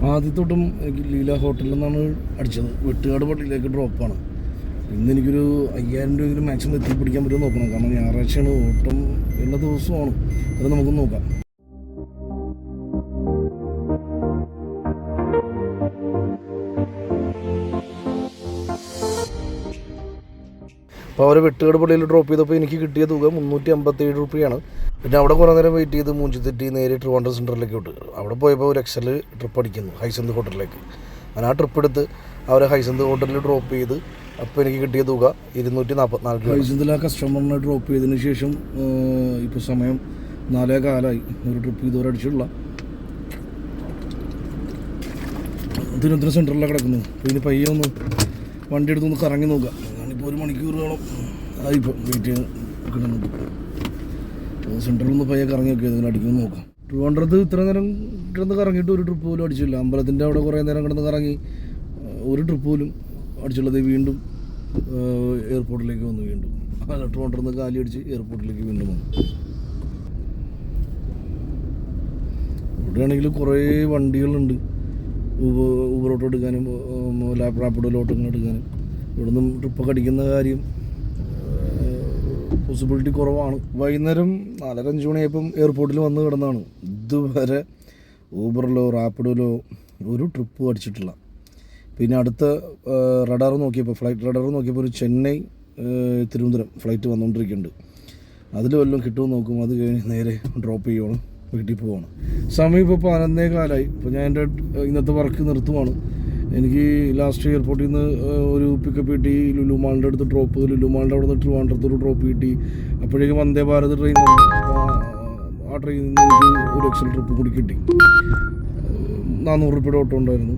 ആദ്യത്തോട്ടും എനിക്ക് ലീല ഹോട്ടലിൽ നിന്നാണ് അടിച്ചത്. വെട്ടുകാട് പള്ളിയിലേക്ക് ഡ്രോപ്പാണ്. ഇന്ന് എനിക്കൊരു 5000 രൂപയെങ്കിലും മാക്സിമം എത്തിപ്പിടിക്കാൻ പറ്റുമോ നോക്കണം. കാരണം ഞായറാഴ്ചയാണ്, ഓട്ടം എല്ലാ ദിവസമാണ്. അത് നമുക്ക് നോക്കാം. അപ്പോൾ അവർ വെട്ടുകാട് പള്ളിയിൽ ഡ്രോപ്പ് ചെയ്തപ്പോൾ എനിക്ക് കിട്ടിയ തുക 357 രൂപയാണ്. പിന്നെ അവിടെ കുറേ നേരം വെയിറ്റ് ചെയ്ത് മൂഞ്ചിത്തെറ്റി നേരെ ട്രിവാൻഡ്രം സെൻറ്ററിലേക്ക് വിട്ടു. അവിടെ പോയപ്പോൾ ഒരു എക്സൽ ട്രിപ്പ് അടിക്കുന്നു ഹൈസന്ത് ഹോട്ടലിലേക്ക്. ഞാൻ ആ ട്രിപ്പ് എടുത്ത് അവരെ ഹൈസന്ത് ഹോട്ടലിൽ ഡ്രോപ്പ് ചെയ്ത് അപ്പോൾ എനിക്ക് കിട്ടിയ തുക 244 രൂപ. ഹൈസന്തിൽ ആ കസ്റ്റമറിനെ ഡ്രോപ്പ് ചെയ്തതിന് ശേഷം ഇപ്പോൾ സമയം 4:15 ഒരു ട്രിപ്പ് ഇതുവരെ അടിച്ചിട്ടുള്ള. തിരുവനന്തപുരം സെൻറ്ററിലാണ് കിടക്കുന്നു. അപ്പോൾ ഇനി പയ്യെ ഒന്ന് വണ്ടി എടുത്തൊന്ന് കറങ്ങി നോക്കുക. ഞാനിപ്പോൾ 1 മണിക്കൂറോളം ആയിപ്പോൾ വെയിറ്റ് ചെയ്ത് കിടന്നിട്ട്. സെൻറ്ററിൽ ഒന്ന് പയ്യെ കറങ്ങി നോക്കിയത് ഇതിൽ അടിക്കുമെന്ന് നോക്കാം. ട്രിവാൻഡ്രത്ത് ഇത്ര നേരം കിടന്ന് കറങ്ങിയിട്ട് ഒരു ട്രിപ്പ് പോലും അടിച്ചില്ല. അമ്പലത്തിൻ്റെ അവിടെ കുറേ നേരം കിടന്ന് കറങ്ങി ഒരു ട്രിപ്പ് പോലും അടിച്ചുള്ളത്. വീണ്ടും എയർപോർട്ടിലേക്ക് വന്നു. വീണ്ടും ട്രിവാൻഡ്രത്ത് നിന്ന് കാലി അടിച്ച് എയർപോർട്ടിലേക്ക് വീണ്ടും വന്നു. ഇവിടെയാണെങ്കിൽ കുറേ വണ്ടികളുണ്ട്. ഊബർ ഓട്ടോ എടുക്കാനും റാപ്പിഡോ ഓട്ടോ എടുക്കാനും. ഇവിടെ നിന്നും ട്രിപ്പൊക്കെ അടിക്കുന്ന കാര്യം പോസിബിലിറ്റി കുറവാണ്. വൈകുന്നേരം 4:05 മണിയായപ്പം എയർപോർട്ടിൽ വന്ന് കിടന്നാണ്. ഇതുവരെ ഊബറിലോ റാപ്പിഡോയിലോ ഒരു ട്രിപ്പ് അടിച്ചിട്ടില്ല. പിന്നെ അടുത്ത റഡാർ നോക്കിയപ്പോൾ, ഫ്ലൈറ്റ് റഡാർ നോക്കിയപ്പോൾ ഒരു ചെന്നൈ തിരുവനന്തപുരം ഫ്ലൈറ്റ് വന്നുകൊണ്ടിരിക്കുന്നുണ്ട്. അതിൽ വല്ലതും കിട്ടുമെന്ന് നോക്കും. അത് കഴിഞ്ഞ് നേരെ ഡ്രോപ്പ് ചെയ്യുവാണ്, വീട്ടിൽ പോവാണ്. സമയം ഇപ്പോൾ 11:15. ഇപ്പോൾ ഞാൻ എൻ്റെ ഇന്നത്തെ വർക്ക് നിർത്തുവാണ്. എനിക്ക് ലാസ്റ്റ് എയർപോർട്ടിൽ നിന്ന് ഒരു പിക്കപ്പ് കിട്ടി. ലുലു മാളിൻ്റെ അടുത്ത് ഡ്രോപ്പ്, ലുലു മാളിൻ്റെ അവിടെ നിന്ന് ട്രിവാൻഡ്രത്ത് ഒരു ഡ്രോപ്പ് കിട്ടി. അപ്പോഴേക്കും വന്ദേ ഭാരത് ട്രെയിൻ വന്നു. ആ ട്രെയിനിൽ നിന്ന് എനിക്ക് ഒരു എക്സൽ ട്രിപ്പ് കൂടി കിട്ടി. 400 രൂപയുടെ ഓട്ടോ ഉണ്ടായിരുന്നു.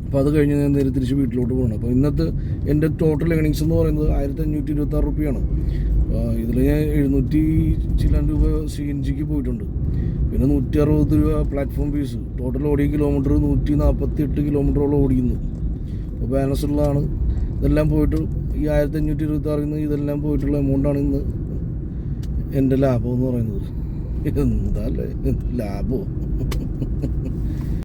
അപ്പോൾ അത് കഴിഞ്ഞ് ഞാൻ നേരെ തിരിച്ച് വീട്ടിലോട്ട് പോകണം. അപ്പോൾ ഇന്നത്തെ എൻ്റെ ടോട്ടൽ ഏണിങ്സ് എന്ന് പറയുന്നത് 1526 രൂപയാണ്. ഇതിൽ ഞാൻ 700 ചില്ലാൻ രൂപ CNGക്ക് പോയിട്ടുണ്ട്. പിന്നെ 160 രൂപ പ്ലാറ്റ്ഫോം ഫീസ്. ടോട്ടൽ ഓടിയ കിലോമീറ്റർ 148 കിലോമീറ്ററോളം ഓടിക്കുന്നു. അപ്പോൾ ബാലൻസ് ഉള്ളതാണ്. ഇതെല്ലാം പോയിട്ട് ഈ 1526 നിന്ന് ഇതെല്ലാം പോയിട്ടുള്ള എമൗണ്ടാണ് ഇന്ന് എൻ്റെ ലാഭം എന്ന് പറയുന്നത്. എന്താ അല്ലേ ലാഭമോ?